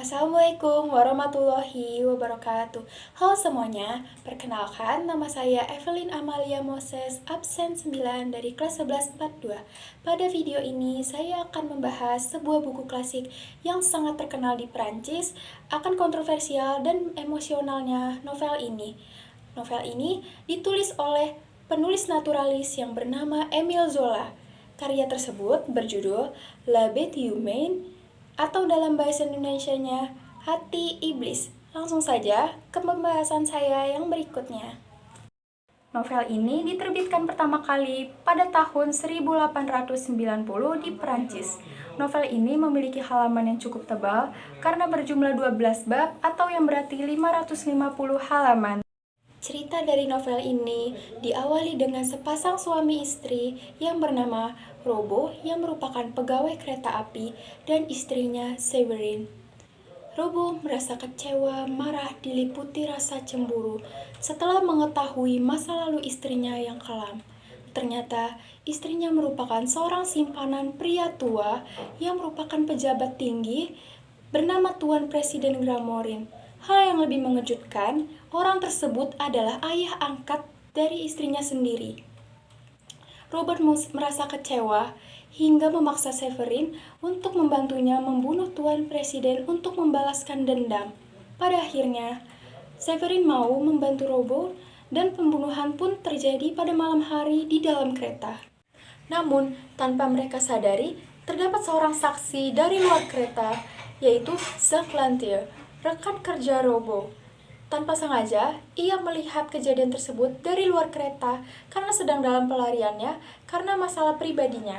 Assalamualaikum warahmatullahi wabarakatuh. Halo semuanya, perkenalkan nama saya Evelyn Amalia Moses, absen 9 dari kelas 1142. Pada video ini saya akan membahas sebuah buku klasik yang sangat terkenal di Prancis, akan kontroversial dan emosionalnya novel ini. Novel ini ditulis oleh penulis naturalis yang bernama Émile Zola. Karya tersebut berjudul La Bête Humaine atau dalam bahasa Indonesianya Hati Iblis. Langsung saja ke pembahasan saya yang berikutnya. Novel ini diterbitkan pertama kali pada tahun 1890 di Perancis. Novel ini memiliki halaman yang cukup tebal karena berjumlah 12 bab atau yang berarti 550 halaman. Cerita dari novel ini diawali dengan sepasang suami istri yang bernama Robo yang merupakan pegawai kereta api dan istrinya Severin. Robo merasa kecewa, marah, diliputi rasa cemburu setelah mengetahui masa lalu istrinya yang kelam. Ternyata istrinya merupakan seorang simpanan pria tua yang merupakan pejabat tinggi bernama Tuan Presiden Gramorin. Hal yang lebih mengejutkan, orang tersebut adalah ayah angkat dari istrinya sendiri. Robert merasa kecewa hingga memaksa Severin untuk membantunya membunuh Tuan Presiden untuk membalaskan dendam. Pada akhirnya, Severin mau membantu Robert dan pembunuhan pun terjadi pada malam hari di dalam kereta. Namun, tanpa mereka sadari, terdapat seorang saksi dari luar kereta, yaitu Jacques Lantier, rekan kerja Robert. Tanpa sengaja, ia melihat kejadian tersebut dari luar kereta karena sedang dalam pelariannya karena masalah pribadinya.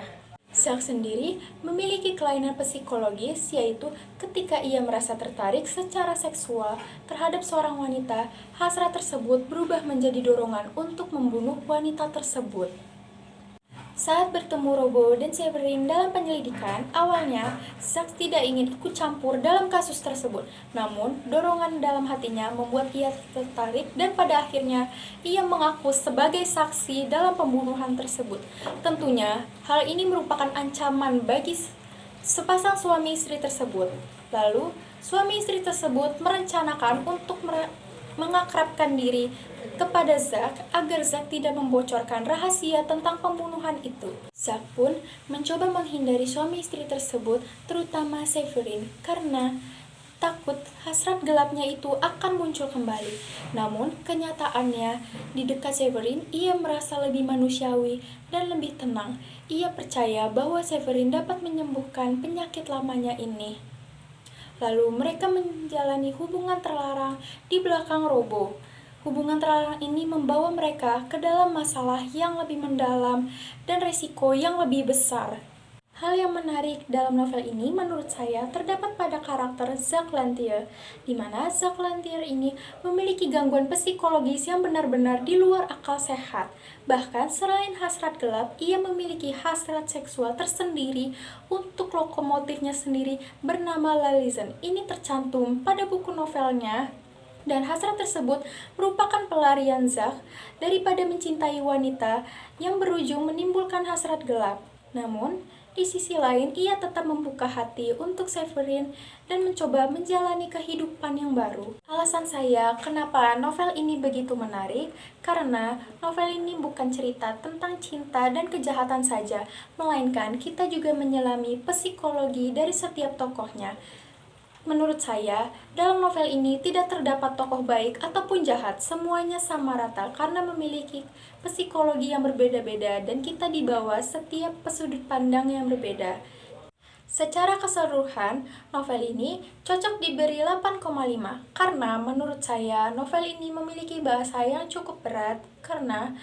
Jacques sendiri memiliki kelainan psikologis, yaitu ketika ia merasa tertarik secara seksual terhadap seorang wanita, hasrat tersebut berubah menjadi dorongan untuk membunuh wanita tersebut. Saat bertemu Robo dan Severin dalam penyelidikan, awalnya Jacques tidak ingin ikut campur dalam kasus tersebut. Namun, dorongan dalam hatinya membuat ia tertarik dan pada akhirnya ia mengaku sebagai saksi dalam pembunuhan tersebut. Tentunya, hal ini merupakan ancaman bagi sepasang suami istri tersebut. Lalu, suami istri tersebut merencanakan untuk mengakrabkan diri kepada Jacques agar Jacques tidak membocorkan rahasia tentang pembunuhan itu. Jacques pun mencoba menghindari suami istri tersebut, terutama Severin, karena takut hasrat gelapnya itu akan muncul kembali. Namun, kenyataannya di dekat Severin, ia merasa lebih manusiawi dan lebih tenang. Ia percaya bahwa Severin dapat menyembuhkan penyakit lamanya ini. Lalu mereka menjalani hubungan terlarang di belakang Robo. Hubungan terlarang ini membawa mereka ke dalam masalah yang lebih mendalam dan resiko yang lebih besar. Hal yang menarik dalam novel ini menurut saya terdapat pada karakter Jacques Lantier, di mana Jacques Lantier ini memiliki gangguan psikologis yang benar-benar di luar akal sehat. Bahkan selain hasrat gelap, ia memiliki hasrat seksual tersendiri untuk lokomotifnya sendiri bernama La Liaison. Ini tercantum pada buku novelnya. Dan hasrat tersebut merupakan pelarian Jacques daripada mencintai wanita yang berujung menimbulkan hasrat gelap. Namun, di sisi lain, ia tetap membuka hati untuk Severin dan mencoba menjalani kehidupan yang baru. Alasan saya kenapa novel ini begitu menarik, karena novel ini bukan cerita tentang cinta dan kejahatan saja, melainkan kita juga menyelami psikologi dari setiap tokohnya. Menurut saya, dalam novel ini tidak terdapat tokoh baik ataupun jahat, semuanya sama rata karena memiliki psikologi yang berbeda-beda dan kita dibawa setiap sudut pandang yang berbeda. Secara keseluruhan, novel ini cocok diberi 8,5 karena menurut saya novel ini memiliki bahasa yang cukup berat karena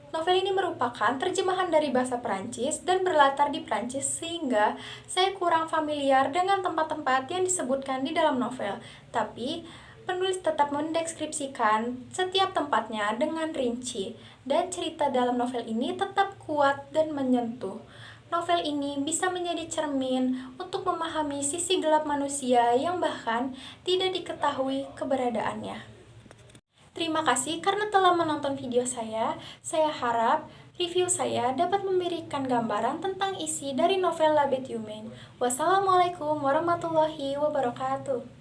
novel ini merupakan terjemahan dari bahasa Prancis dan berlatar di Prancis sehingga saya kurang familiar dengan tempat-tempat yang disebutkan di dalam novel. Tapi, penulis tetap mendeskripsikan setiap tempatnya dengan rinci dan cerita dalam novel ini tetap kuat dan menyentuh. Novel ini bisa menjadi cermin untuk memahami sisi gelap manusia yang bahkan tidak diketahui keberadaannya. Terima kasih karena telah menonton video saya. Saya harap review saya dapat memberikan gambaran tentang isi dari novel La Bête Humaine. Wassalamualaikum warahmatullahi wabarakatuh.